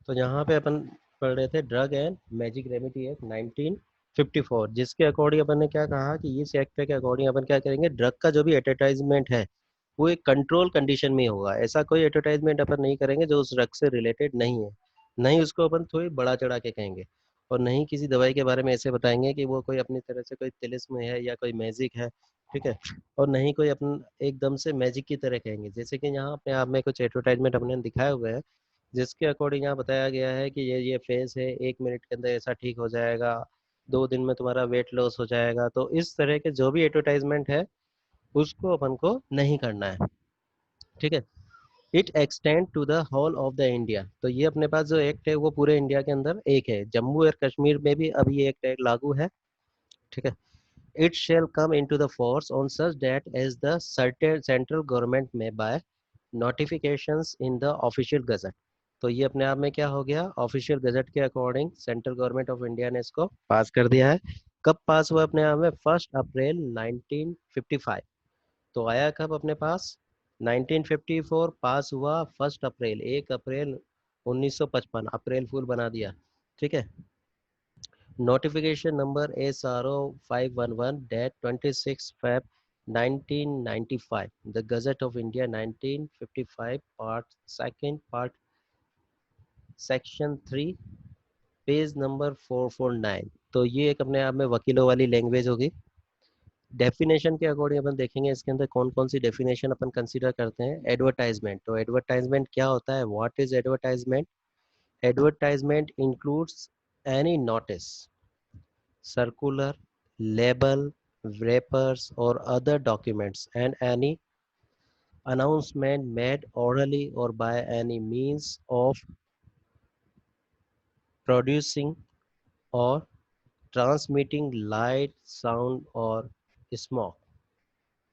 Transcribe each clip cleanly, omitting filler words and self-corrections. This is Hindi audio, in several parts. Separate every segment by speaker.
Speaker 1: तो यहाँ पे अपन पढ़ रहे थे drug and magic remedy act 1954, जिसके अकॉर्डिंग अपन ने क्या कहा कि इस एक्ट के अकॉर्डिंग अपन क्या करेंगे, ड्रग का जो भी एडवर्टाइजमेंट है वो एक कंट्रोल कंडीशन में ही होगा। ऐसा कोई एडवर्टाइजमेंट अपन नहीं करेंगे जो उस ड्रग से रिलेटेड नहीं है, नहीं उसको अपन थोड़ी बड़ा चढ़ा के कहेंगे, और नहीं किसी दवाई के बारे में ऐसे बताएंगे कि वो कोई अपनी तरह से कोई तिलिस्म है या कोई मैजिक है, ठीक है। और नहीं कोई अपन एकदम से मैजिक की तरह कहेंगे, जैसे कि यहाँ अपने आप में कुछ एडवर्टाइजमेंट हमने दिखाए हुए हैं, जिसके अकॉर्डिंग यहाँ बताया गया है कि ये फेस है, 1 मिनट के अंदर ऐसा ठीक हो जाएगा, 2 दिन में तुम्हारा वेट लॉस हो जाएगा। तो इस तरह के जो भी एडवर्टाइजमेंट है उसको अपन को नहीं करना है, ठीक है। It extend to the whole of the India. तो ये अपने पास जो एक्ट है वो पूरे इंडिया के अंदर एक है, जम्मू और कश्मीर में भी अभी ये एक्ट लागू है, ठीक है। It shall come into the force on such that as the certain central government में by notifications in the official gazette. तो ये अपने आप में क्या हो गया, ऑफिशियल गजट के according central government of India ने इसको पास कर दिया है। कब पास हुआ अपने आप में, 1 अप्रैल 1955। तो आया कब अपने पास, 1954 पास हुआ 1 अप्रैल, 1 अप्रैल 1955, अप्रैल फूल बना दिया, ठीक है। Notification number SRO 511 date 26 Feb 1995, the gazette of India 1955 part second part section 3 page number 449। तो ये एक अपने आप में वकीलों वाली लैंग्वेज होगी। डेफिनेशन के अकॉर्डिंग अपन देखेंगे इसके अंदर कौन कौन सी डेफिनेशन अपन कंसीडर करते हैं। एडवर्टाइजमेंट, तो एडवर्टाइजमेंट क्या होता है, what is advertisement. Advertisement includes any notice, circular, label, wrappers or other documents and any announcement made orally or by any means of producing or transmitting light, sound or smoke।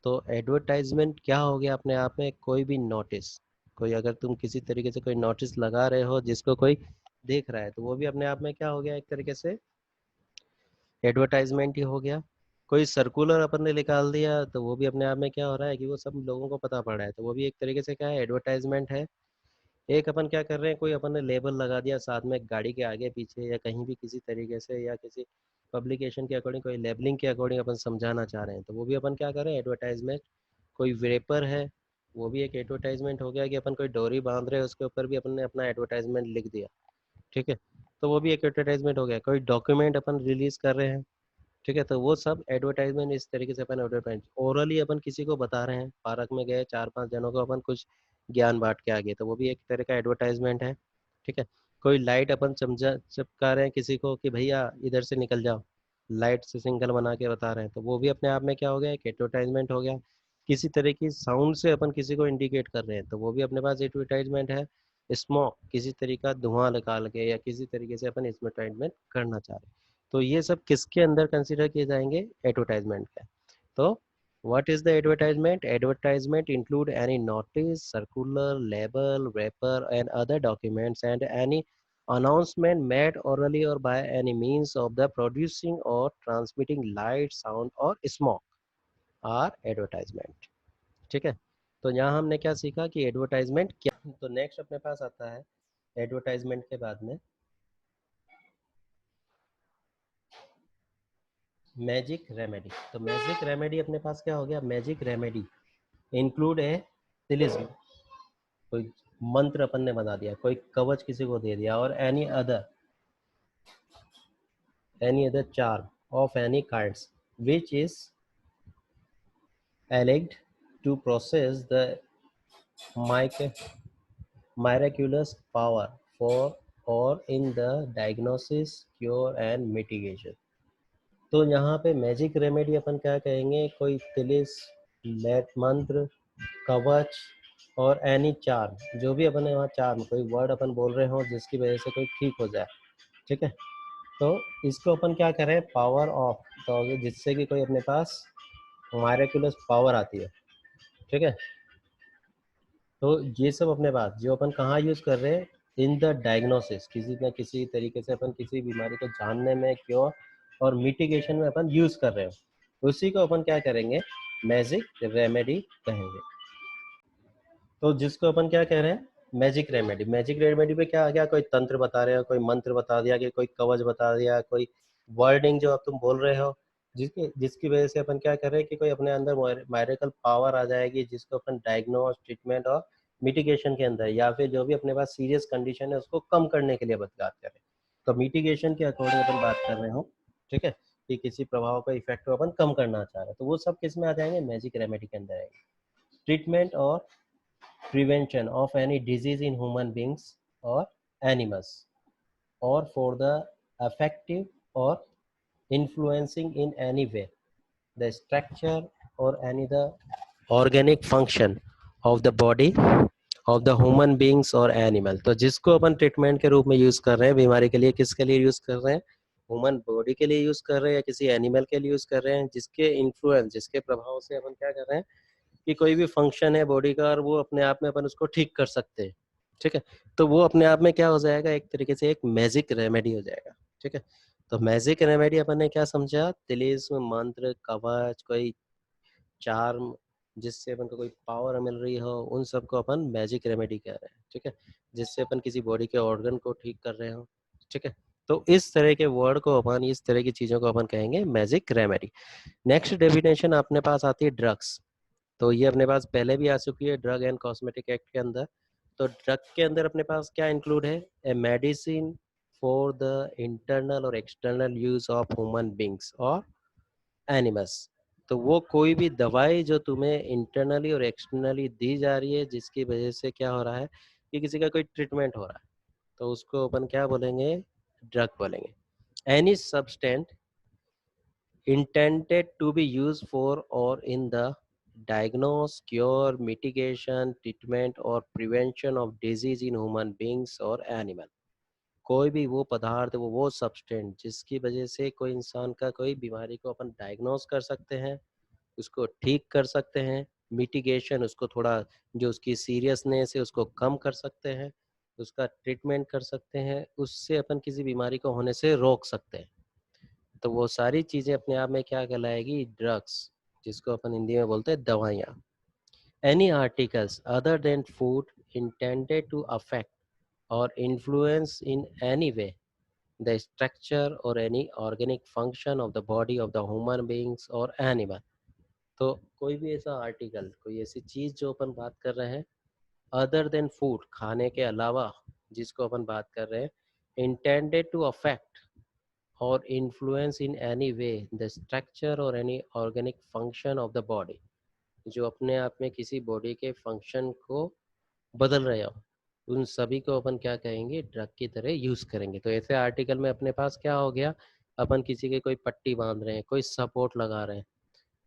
Speaker 1: तो एडवर्टाइजमेंट क्या हो गया अपने आप में, कोई भी नोटिस, कोई अगर तुम किसी तरीके से कोई नोटिस लगा रहे हो जिसको कोई देख रहा है तो वो भी अपने आप में क्या हो गया, एक तरीके से एडवर्टाइजमेंट ही हो गया। कोई सर्कुलर अपन ने निकाल दिया तो वो भी अपने आप में क्या हो रहा है कि वो सब लोगों को पता पड़ रहा है, तो वो भी एक तरीके से क्या है, एडवर्टाइजमेंट है। एक अपन क्या कर रहे हैं, कोई अपन ने लेबल लगा दिया साथ में गाड़ी के आगे पीछे या कहीं भी किसी तरीके से, या किसी पब्लिकेशन के अकॉर्डिंग कोई लेबलिंग के अकॉर्डिंग अपन समझाना चाह रहे हैं, तो वो भी अपन क्या कर रहे हैं, एडवर्टाइजमेंट। कोई वेपर है, वो भी एक एडवर्टाइजमेंट हो गया कि अपन कोई डोरी बांध रहे हैं उसके ऊपर भी अपन ने अपना एडवर्टाइजमेंट लिख दिया, ठीक है। तो वो भी एक एडवर्टाइजमेंट हो गया। कोई डॉक्यूमेंट अपन रिलीज कर रहे हैं, ठीक है, तो वो सब एडवर्टाइजमेंट। इस तरीके से अपन एडवर्टाइज ओरली अपन किसी को बता रहे हैं, पार्क में गए 4-5 जनों को अपन कुछ ज्ञान बांट के आगे, तो वो भी एक तरह का एडवर्टाइजमेंट है, ठीक है। कोई लाइट अपन समझा चिपका रहे हैं किसी को कि भैया इधर से निकल जाओ, लाइट से सिंगल बना के बता रहे हैं, तो वो भी अपने आप में क्या हो गया, एक एडवर्टाइजमेंट हो गया। किसी तरह की साउंड से अपन किसी को इंडिकेट कर रहे हैं तो वो भी अपने पास एडवर्टाइजमेंट है। स्मोक, किसी तरीका धुआं निकाल के या किसी तरीके से अपन एडवर्टाइजमेंट करना चाह रहे हैं, तो ये सब किसके अंदर कंसिडर किए जाएंगे, एडवर्टाइजमेंट का। तो what is the advertisement, advertisement include any notice, circular, label, vapour and other documents and any announcement made orally or by any means of the producing or transmitting light, sound or smoke are advertisement, ठीक है। तो यहाँ हमने क्या सीखा कि एडवर्टाइजमेंट क्या। तो नेक्स्ट अपने पास आता है एडवर्टाइजमेंट के बाद में मैजिक रेमेडी। तो मैजिक रेमेडी अपने पास क्या हो गया, मैजिक रेमेडी इंक्लूड है तिलिस्म, कोई मंत्र अपन ने बना दिया, कोई कवच किसी को दे दिया, और any other charm of any kinds which is alleged to possess the miraculous power for or in the diagnosis, cure and mitigation। तो यहाँ पे मैजिक रेमेडी अपन क्या कहेंगे, कोई तिलिस, लेट मंत्र, कवच और एनी चार्म, जो भी अपन वहाँ चार्म, कोई वर्ड अपन बोल रहे हो जिसकी वजह से कोई ठीक हो जाए, ठीक है। तो इसको अपन क्या करें, पावर ऑफ, तो जिससे कि कोई अपने पास मायरेक्युलस पावर आती है, ठीक है। तो ये सब अपने पास जो अपन कहाँ यूज़ कर रहे हैं, इन द डायग्नोसिस, किसी न किसी तरीके से अपन किसी बीमारी को जानने में, क्योर और मिटिगेशन में अपन यूज़ कर रहे हो, उसी को अपन क्या करेंगे, मैजिक रेमेडी कहेंगे। तो जिसको अपन क्या कह रहे हैं, मैजिक रेमेडी पे क्या आ गया, कोई तंत्र बता रहे हो, कोई मंत्र बता दिया, कि कोई कवच बता दिया, कोई वर्डिंग जो अब तुम बोल रहे हो, जिसकी वजह से अपन क्या कर रहे हैं कि कोई अपने अंदर मैरिकल पावर आ जाएगी, जिसको अपन डायग्नोस, ट्रीटमेंट और मिटिगेशन के अंदर, या फिर जो भी अपने पास सीरियस कंडीशन है उसको कम करने के लिए बात करें, तो मिटिगेशन के अकॉर्डिंग अपन बात कर रहे हो, ठीक है, कि किसी प्रभाव का इफेक्ट को अपन कम करना चाह रहे हैं, तो वो सब किस में आ जाएंगे, मैजिक रेमेडी के अंदर आएंगे। ट्रीटमेंट और prevention of any disease in human beings or animals, or for the effective or influencing in any way the structure or any the organic function of the body of the human beings or animal। तो जिसको अपन ट्रीटमेंट के रूप में यूज कर रहे हैं बीमारी के लिए, किसके लिए यूज कर रहे हैं, ह्यूमन बॉडी के लिए यूज कर रहे हैं या किसी एनिमल के लिए यूज कर रहे हैं, जिसके इन्फ्लुएंस, जिसके प्रभाव से अपन क्या कर रहे हैं कि कोई भी फंक्शन है बॉडी का और वो अपने आप में अपन उसको ठीक कर सकते हैं, ठीक है, तो वो अपने आप में क्या हो जाएगा, एक तरीके से एक मैजिक रेमेडी हो जाएगा, ठीक है। तो मैजिक रेमेडी अपन ने क्या समझा, तिलिस्म, मंत्र, कवच, कोई चार्म, जिससे अपन को कोई पावर मिल रही हो, उन सबको अपन मैजिक रेमेडी कह रहे हैं, ठीक है, जिससे अपन किसी बॉडी के ऑर्गन को ठीक कर रहे हो, ठीक है। तो इस तरह के वर्ड को अपन, इस तरह की चीजों को अपन कहेंगे मैजिक रेमेडी। नेक्स्ट डेफिनेशन अपने पास आती है ड्रग्स। तो ये अपने पास पहले भी आ चुकी है ड्रग एंड कॉस्मेटिक एक्ट के अंदर। तो ड्रग के अंदर अपने पास क्या इंक्लूड है, a medicine for the internal और external use of human beings और एनिमल्स। तो वो कोई भी दवाई जो तुम्हें इंटरनली और एक्सटर्नली दी जा रही है, जिसकी वजह से क्या हो रहा है कि किसी का कोई ट्रीटमेंट हो रहा है, तो उसको अपन क्या बोलेंगे, ड्रग बोलेंगे। Any substance intended to be used for or in the diagnose, cure, mitigation, treatment or prevention of disease in human beings or animal। कोई भी वो पदार्थ, वो सब्सटेंट जिसकी वजह से कोई इंसान का कोई बीमारी को अपन डायग्नोस कर सकते हैं, उसको ठीक कर सकते हैं, मिटिगेशन, उसको थोड़ा जो उसकी सीरियसनेस है उसको कम कर सकते हैं, उसका ट्रीटमेंट कर सकते हैं, उससे अपन किसी बीमारी को होने से रोक सकते हैं। तो वो सारी चीजें अपने आप में क्या कहलाएगी, ड्रग्स, जिसको अपन हिंदी में बोलते हैं दवाइयाँ। Any articles other than food intended to affect और influence in any way the structure और any organic function of the body of the human beings और एनिमल। तो कोई भी ऐसा आर्टिकल, कोई ऐसी चीज जो अपन बात कर रहे हैं, अदर देन फूड, खाने के अलावा, जिसको अपन बात कर रहे हैं, intended to affect or influence in any way the structure or any organic function of the body, जो अपने आप में किसी बॉडी के फंक्शन को बदल रहे हो, उन सभी को अपन क्या कहेंगे, ड्रग की तरह यूज करेंगे। तो ऐसे आर्टिकल में अपने पास क्या हो गया, अपन किसी के कोई पट्टी बांध रहे हैं, कोई सपोर्ट लगा रहे हैं,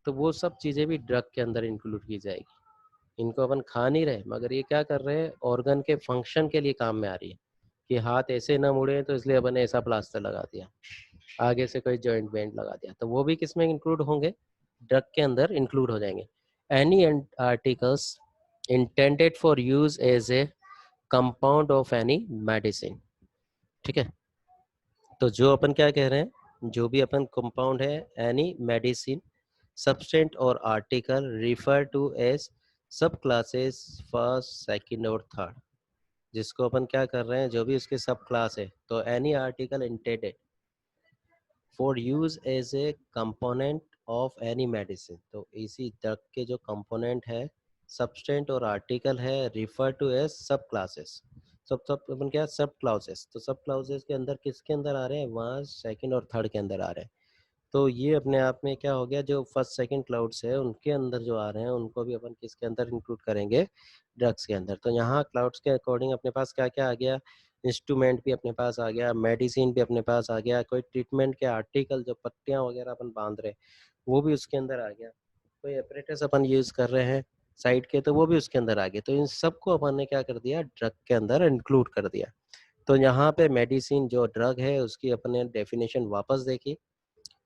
Speaker 1: तो वो सब चीजें भी ड्रग के अंदर इंक्लूड की जाएगी। इनको अपन खा नहीं रहे, मगर ये क्या कर रहे हैं, ऑर्गन के फंक्शन के लिए काम में आ रही है, कि हाथ ऐसे ना मुड़े तो इसलिए अपन ने ऐसा प्लास्टर लगा दिया, आगे से कोई जॉइंट बेंट लगा दिया, तो वो भी किसमें इंक्लूड होंगे, ड्रग के अंदर इंक्लूड हो जाएंगे। Any articles intended for use as a compound of any medicine, ठीक है। तो जो अपन क्या कह रहे हैं, जो भी अपन कंपाउंड है, एनी मेडिसिन, सब्सटेंट और आर्टिकल रिफर टू एज सब क्लासेस फर्स्ट, सेकंड और थर्ड, जिसको अपन क्या कर रहे हैं, जो भी उसके सब क्लास है, तो any article intended for use as a component of any medicine. तो इसी ड्रग के जो कंपोनेंट है, सब्सटेंट और आर्टिकल है, रिफर टू एज सब क्लासेस। सब सब अपन क्या, सब क्लासेस, तो सब क्लासेस के अंदर किसके अंदर आ रहे हैं, वहाँ सेकंड और थर्ड के अंदर आ रहे हैं। तो ये अपने आप में क्या हो गया, जो फर्स्ट सेकंड क्लाउड्स है उनके अंदर जो आ रहे हैं, उनको भी अपन किसके अंदर इंक्लूड करेंगे, ड्रग्स के अंदर। तो यहाँ क्लाउड्स के अकॉर्डिंग अपने पास क्या क्या आ गया, इंस्ट्रूमेंट भी अपने पास आ गया, मेडिसिन भी अपने पास आ गया, कोई ट्रीटमेंट के आर्टिकल जो पट्टियाँ वगैरह अपन बांध रहे वो भी उसके अंदर आ गया, कोई अपरेटस अपन यूज कर रहे हैं साइड के, तो वो भी उसके अंदर आ गया। तो इन सबको अपन ने क्या कर दिया, ड्रग के अंदर इंक्लूड कर दिया। तो यहाँ पे मेडिसिन जो ड्रग है उसकी अपने डेफिनेशन वापस देखी,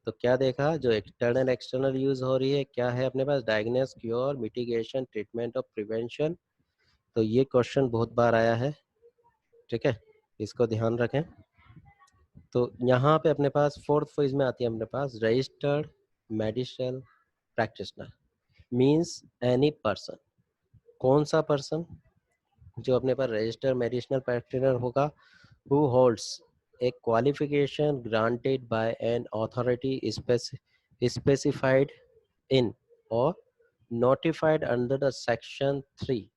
Speaker 1: तो क्या देखा, जो इंटरनल एक्सटर्नल यूज हो रही है, क्या है अपने पास, डायग्नोस, क्योर, मिटिगेशन, ट्रीटमेंट और प्रिवेंशन। तो ये क्वेश्चन बहुत बार आया है, ठीक है, इसको ध्यान रखें। तो यहाँ पे अपने पास फोर्थ फेज में आती है अपने पास registered medical practitioner, means any person. कौन सा पर्सन, जो अपने पास रजिस्टर मेडिसिनल प्रैक्टिशनर होगा, who holds a qualification granted by an authority specified in or notified under the section 3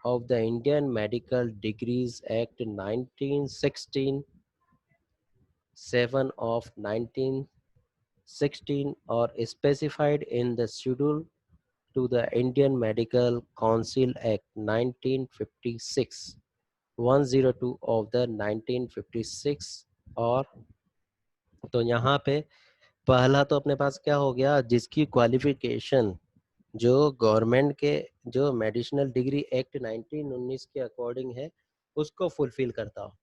Speaker 1: of the Indian Medical Degrees Act 1916, 7 of 1916, or specified in the schedule to the Indian Medical Council Act 1956, 102 of the 1956, और तो यहाँ पे पहला तो अपने पास क्या हो गया, जिसकी क्वालिफिकेशन जो गवर्नमेंट के जो मेडिसिनल डिग्री एक्ट 1919 के अकॉर्डिंग है उसको फुलफिल करता हो,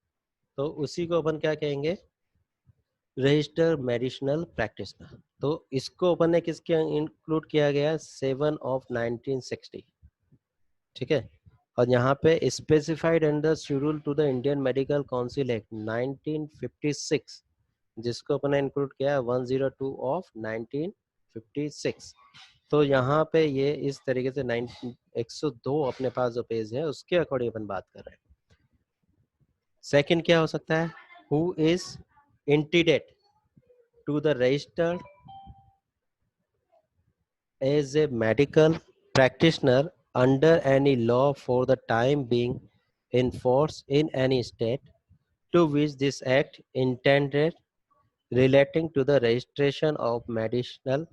Speaker 1: तो उसी को अपन क्या कहेंगे, रजिस्टर मेडिसिनल प्रैक्टिशनर। तो इसको अपन ने किसके इंक्लूड किया गया, 7 ऑफ 1960, ठीक है। और यहाँ पे specified under schedule to the Indian medical council act 1956, जिसको अपन ने इंक्लूड किया है 102 ऑफ 1956। तो यहाँ पे ये इस तरीके से 102 अपने पास जो पेज है उसके अकॉर्डिंग अपन बात कर रहे हैं। सेकंड क्या हो सकता है, who is intended to the registered as a medical practitioner under any law for the time being in force in any state to which this act intended relating to the registration of medicinal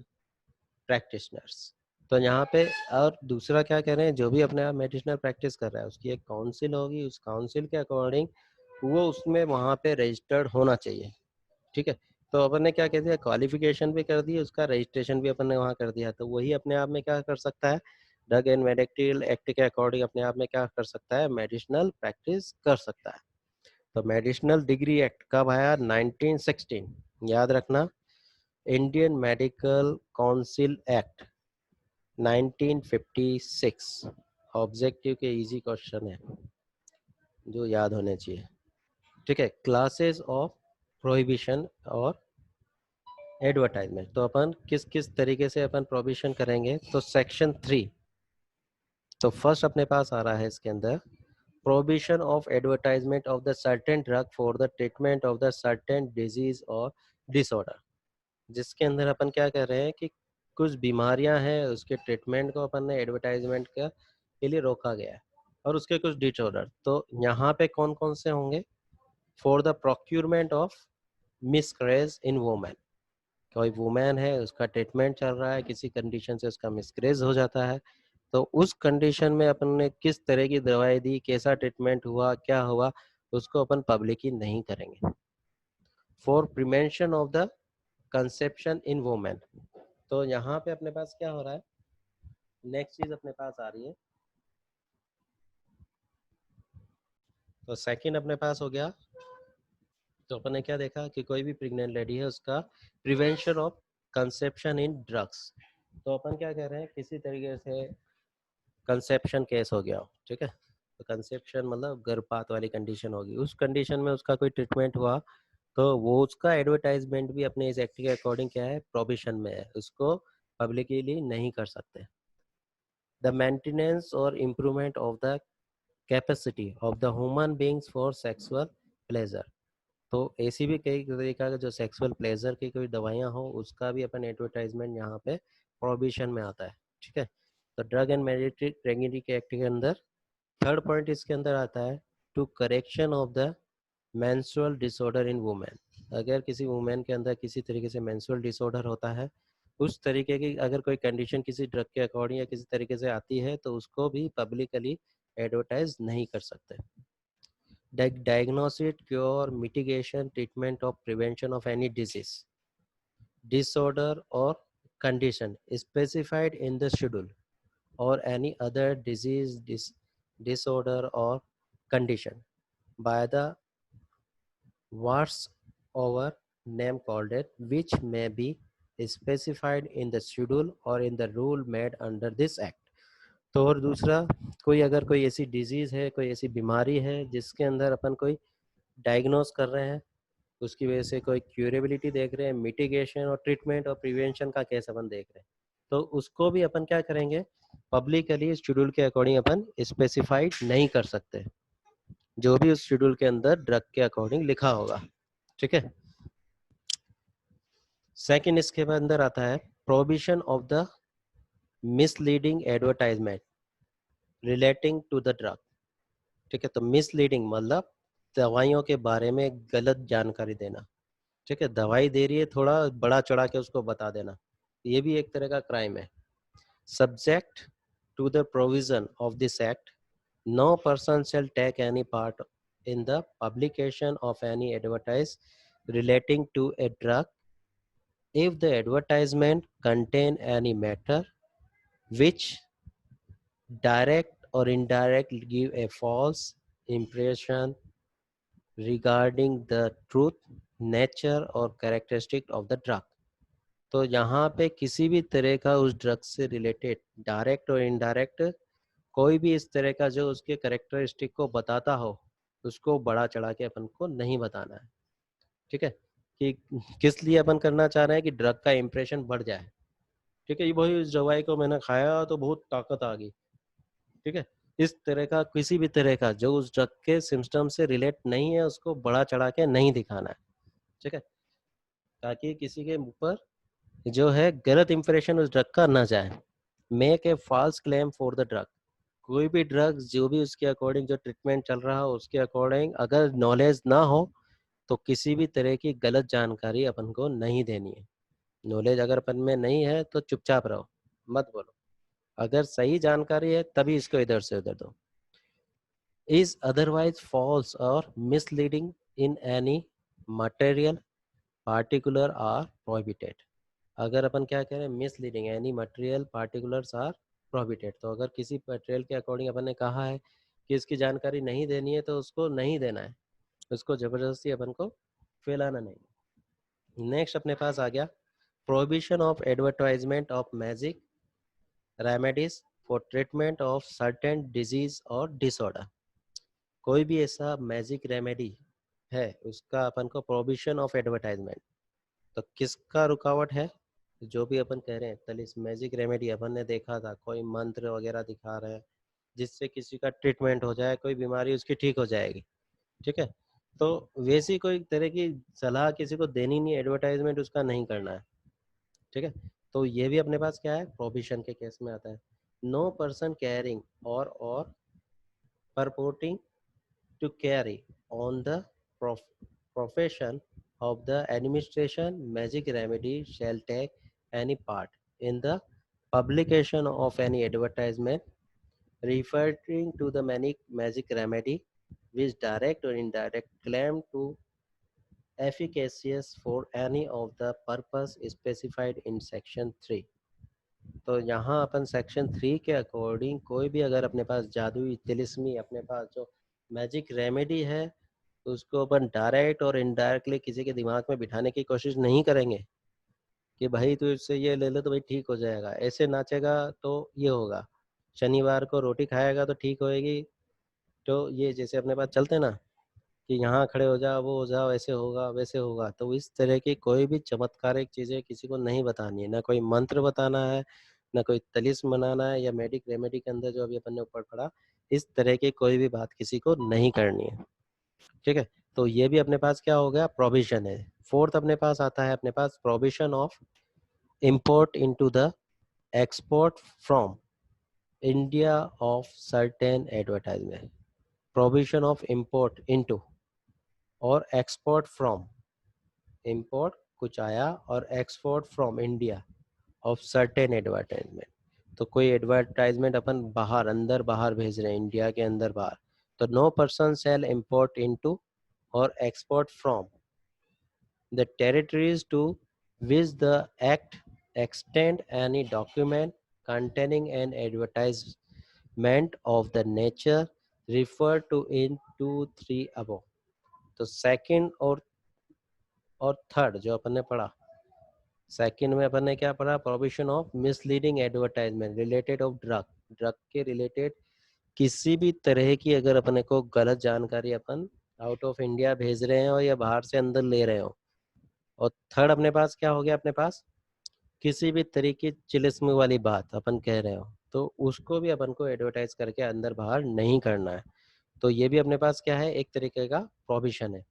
Speaker 1: practitioners। तो यहाँ पे और दूसरा क्या कह रहे हैं, जो भी अपने आप मेडिसिनल प्रैक्टिस कर रहा है उसकी एक काउंसिल होगी, उस काउंसिल के अकॉर्डिंग वो उसमें वहाँ पे रजिस्टर्ड होना चाहिए, ठीक है। तो अपन ने क्या कह दिया, क्वालिफिकेशन भी कर दी, उसका रजिस्ट्रेशन भी अपन ने वहाँ कर दिया, तो वही अपने आप में क्या कर सकता है, ड्रग एंड मेडिकल एक्ट के अकॉर्डिंग अपने आप में क्या कर सकता है, मेडिसिनल प्रैक्टिस कर सकता है। तो मेडिसिनल डिग्री एक्ट कब आया, 1916, याद रखना, Indian medical council act 1956। Objective के इजी क्वेश्चन है जो याद होने चाहिए, ठीक है। क्लासेस ऑफ प्रोहिबिशन और एडवर्टाइजमेंट, तो अपन किस किस तरीके से अपन प्रोहिबिशन करेंगे, तो सेक्शन 3, तो फर्स्ट अपने पास आ रहा है इसके अंदर, prohibition of advertisement of the certain drug for the treatment of the certain disease or disorder, जिसके अंदर अपन क्या कर रहे हैं कि कुछ बीमारियां हैं उसके ट्रीटमेंट को अपन ने एडवर्टाइजमेंट के लिए रोका गया है, और उसके कुछ डिसऑर्डर, तो यहाँ पे कौन कौन से होंगे, for the procurement of miscarriage in women, कोई वुमेन है उसका ट्रीटमेंट चल रहा है, किसी कंडीशन से उसका मिसकरेज हो जाता है, तो उस कंडीशन में अपन ने किस तरह की दवाई दी, कैसा ट्रीटमेंट हुआ, क्या हुआ, उसको अपन पब्लिक नहीं करेंगे। For prevention of the conception in women, तो यहाँ पे अपने पास क्या हो रहा है, नेक्स्ट चीज अपने पास आ रही है, तो सेकंड अपने पास हो गया, तो अपन ने क्या देखा कि कोई भी प्रेग्नेंट लेडी है उसका prevention of conception in drugs, तो अपन क्या कह रहे हैं, किसी तरीके से कंसेप्शन केस हो गया हो, ठीक है, तो कंसेप्शन मतलब गर्भपात वाली कंडीशन होगी, उस कंडीशन में उसका कोई ट्रीटमेंट हुआ, तो वो उसका एडवर्टाइजमेंट भी अपने इस एक्ट के अकॉर्डिंग क्या है, प्रोविजन में है, उसको पब्लिकली नहीं कर सकते। द मेंटेनेंस और improvement of the capacity of the human beings for sexual pleasure, तो ऐसी भी कई तरीका का जो सेक्सुअल प्लेजर की कोई दवाइयाँ हो उसका भी अपन एडवर्टाइजमेंट यहाँ पे प्रोविजन में आता है, ठीक है। तो ड्रग एंड मेडिसिन रेगुलेटरी के एक्ट के अंदर थर्ड पॉइंट इसके अंदर आता है, to correction of the menstrual disorder in women, अगर किसी वुमेन के अंदर किसी तरीके से मेंस्ट्रुअल डिसऑर्डर होता है, उस तरीके की अगर कोई कंडीशन किसी ड्रग के अकॉर्डिंग या किसी तरीके से आती है, तो उसको भी पब्लिकली एडवर्टाइज नहीं कर सकते। Diagnosis, cure, mitigation, treatment of prevention of any disease, disorder or condition specified in the schedule, or any other disease, disorder or condition by the whatsoever name called it, which may be specified in the schedule or in the rule made under this act। तो और दूसरा, कोई अगर कोई ऐसी डिजीज है, कोई ऐसी बीमारी है जिसके अंदर अपन कोई डायग्नोस कर रहे हैं, उसकी वजह से कोई क्यूरेबिलिटी देख रहे हैं, मिटिगेशन और ट्रीटमेंट और प्रिवेंशन का केस अपन देख रहे हैं, तो उसको भी अपन क्या करेंगे, पब्लिकली शेड्यूल के अकॉर्डिंग अपन स्पेसिफाइड नहीं कर सकते, जो भी उस शेड्यूल के अंदर ड्रग के अकॉर्डिंग लिखा होगा। ठीक है। सेकंड इसके अंदर आता है prohibition of the misleading advertisement relating to the drug. ठीक है, तो मिसलीडिंग मतलब दवाइयों के बारे में गलत जानकारी देना। ठीक है, दवाई दे रही है, थोड़ा बड़ा चढ़ा के उसको बता देना, ये भी एक तरह का क्राइम है। Subject to the provision of this act, no person shall take any part in the publication of any advertise relating to a drug if the advertisement contain any matter which direct or indirect give a false impression regarding the truth, nature or characteristic of the drug। तो यहाँ पे किसी भी तरह का उस ड्रग से रिलेटेड डायरेक्ट और इनडायरेक्ट कोई भी इस तरह का जो उसके करेक्टरिस्टिक को बताता हो, उसको बड़ा चढ़ा के अपन को नहीं बताना है। ठीक है, कि किस लिए अपन करना चाह रहे हैं कि ड्रग का इम्प्रेशन बढ़ जाए। ठीक है, ये वही इस दवाई को मैंने खाया तो बहुत ताकत आ गई। ठीक है, इस तरह का किसी भी तरह का जो उस ड्रग के सिम्टम से रिलेट नहीं है, उसको बड़ा चढ़ा के नहीं दिखाना है। ठीक है, ताकि किसी के ऊपर जो है गलत इंप्रेशन उस ड्रग का ना जाए। Make a false claim for the drug, कोई भी ड्रग जो भी उसके अकॉर्डिंग जो ट्रीटमेंट चल रहा हो उसके अकॉर्डिंग अगर नॉलेज ना हो तो किसी भी तरह की गलत जानकारी अपन को नहीं देनी है। नॉलेज अगर अपन में नहीं है तो चुपचाप रहो, मत बोलो। अगर सही जानकारी है तभी इसको इधर से उधर दो। इज अदरवाइज फॉल्स और misleading in any material particular are prohibited. अगर अपन क्या कह रहे हैं, misleading any material particulars are prohibited, तो अगर किसी मटेरियल के अकॉर्डिंग अपन ने कहा है कि इसकी जानकारी नहीं देनी है तो उसको नहीं देना है, उसको जबरदस्ती अपन को फैलाना नहीं। नेक्स्ट अपने पास आ गया prohibition of advertisement of magic remedies for treatment of certain disease और डिसऑर्डर। कोई भी ऐसा मैजिक रेमेडी है उसका अपन को प्रोहिबिशन ऑफ एडवर्टाइजमेंट, तो किसका रुकावट है, जो भी अपन कह रहे हैं तलिस मैजिक रेमेडी अपन ने देखा था, कोई मंत्र वगैरह दिखा रहे हैं जिससे किसी का ट्रीटमेंट हो जाए, कोई बीमारी उसकी ठीक हो जाएगी। ठीक है, तो वैसी कोई तरह की सलाह किसी को देनी नहीं, एडवर्टाइजमेंट उसका नहीं करना है। ठीक है, तो ये भी अपने पास क्या है, प्रोहिबिशन के केस में आता है। नो पर्सन कैरिंग और परपोर्टिंग to carry on the profession of the administration magic remedy shall take any part in the publication of any advertisement referring to the magic remedy which direct or indirect claim to efficacious for any of the purpose specified in section 3। तो यहाँ अपन सेक्शन 3 के अकॉर्डिंग कोई भी अगर अपने पास जादुई तिलिस्मी अपने पास जो मैजिक रेमेडी है उसको अपन डायरेक्ट और इनडायरेक्टली किसी के दिमाग में बिठाने की कोशिश नहीं करेंगे कि भाई तू इससे ये ले ले तो भाई ठीक हो जाएगा, ऐसे नाचेगा तो ये होगा, शनिवार को रोटी खाएगा तो ठीक होएगी। तो ये जैसे अपने पास चलते ना कि यहाँ खड़े हो जाओ, वो हो जाओ, ऐसे होगा वैसे होगा, तो इस तरह की कोई भी चमत्कारिक चीज़ें किसी को नहीं बतानी है, ना कोई मंत्र बताना है, ना कोई तलिस्म बनाना है, या मेडिक रेमेडी के अंदर जो अभी अपन ने ऊपर पढ़ा, इस तरह की कोई भी बात किसी को नहीं करनी है। ठीक है, तो ये भी अपने पास क्या हो गया, प्रोविजन है। फोर्थ अपने पास आता है अपने पास provision of import into the export from India of certain advertisement. Provision of import into और एक्सपोर्ट फ्रॉम, इम्पोर्ट कुछ आया और export from India of certain advertisement, तो कोई एडवर्टाइजमेंट अपन बाहर अंदर बाहर भेज रहे हैं, इंडिया के अंदर बाहर, तो no person sell import into और export from the territories to which the act extend any document containing an advertisement of the nature referred to in 2, 3 above। तो सेकंड और थर्ड जो अपन ने पढ़ा, सेकंड में अपन ने क्या पढ़ा, prohibition of misleading advertisement related of drug, drug के रिलेटेड किसी भी तरह की अगर अपने को गलत जानकारी अपन आउट ऑफ इंडिया भेज रहे हैं और या बाहर से अंदर ले रहे हो। और थर्ड अपने पास क्या हो गया, अपने पास किसी भी तरीके चिलिस्म वाली बात अपन कह रहे हो तो उसको भी अपन को एडवर्टाइज करके अंदर बाहर नहीं करना है। तो ये भी अपने पास क्या है, एक तरीके का प्रोविजन है।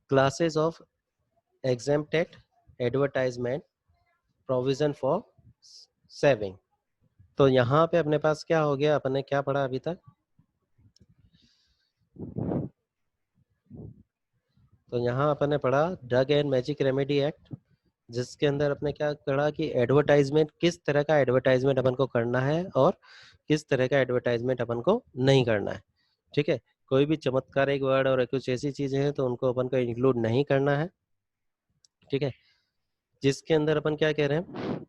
Speaker 1: Classes of exempted advertisement provision for saving. तो यहाँ पे अपने पास क्या हो गया, अपन ने क्या पढ़ा अभी तक, तो यहाँ अपन ने पढ़ा drug and magic remedy act, जिसके अंदर अपने क्या पढ़ा कि एडवर्टाइजमेंट, किस तरह का एडवर्टाइजमेंट अपन को करना है और किस तरह का एडवर्टाइजमेंट अपन को नहीं करना है। ठीक है, कोई भी चमत्कारिक वर्ड और कुछ ऐसी चीजें हैं तो उनको अपन को इंक्लूड नहीं करना है। ठीक है, जिसके अंदर अपन क्या कह रहे हैं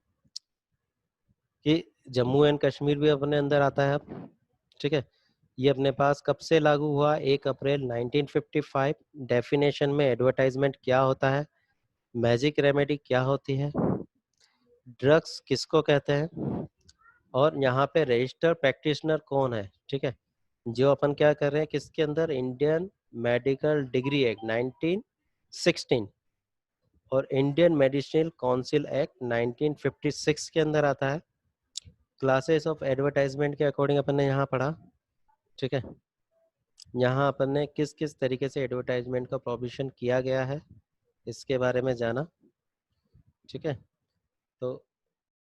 Speaker 1: कि जम्मू एंड कश्मीर भी अपने अंदर आता है अब। ठीक है, ये अपने पास कब से लागू हुआ, 1 अप्रैल 1955। डेफिनेशन में एडवर्टाइजमेंट क्या होता है, मैजिक रेमेडी क्या होती है, ड्रग्स किसको कहते हैं, और यहाँ पे रजिस्टर प्रैक्टिशनर कौन है। ठीक है, जो अपन क्या कर रहे हैं किसके अंदर, इंडियन मेडिकल डिग्री एक्ट 1916 और इंडियन मेडिसिनल काउंसिल एक्ट 1956 के अंदर आता है। क्लासेस ऑफ एडवर्टाइजमेंट के अकॉर्डिंग अपन ने यहाँ पढ़ा। ठीक है, यहाँ अपन ने किस किस तरीके से एडवर्टाइजमेंट का प्रोविजन किया गया है इसके बारे में जाना। ठीक है, तो